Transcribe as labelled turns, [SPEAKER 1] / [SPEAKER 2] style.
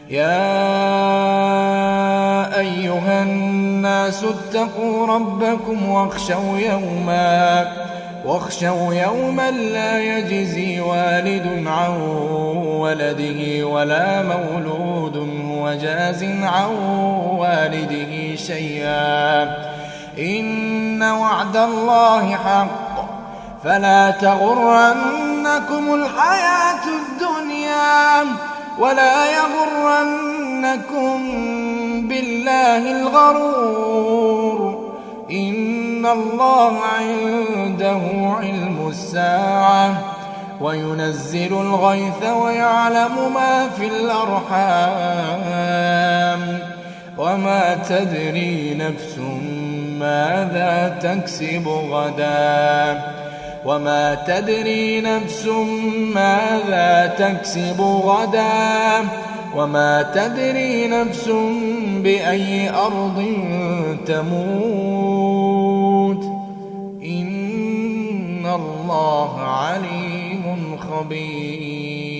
[SPEAKER 1] يا أيها الناس اتقوا ربكم واخشوا يوما لا يجزي والد عن ولده ولا مولود هو جاز عن والده شيئا إن وعد الله حق فلا تغرنكم الحياة الدنيا ولا يغرنكم بالله الغرور إن الله عنده علم الساعة وينزل الغيث ويعلم ما في الأرحام وما تدري نفس ماذا تكسب غدا وما تدري نفس ماذا تكسب غدا وما تدري نفس بأي أرض تموت إن الله عليم خبير.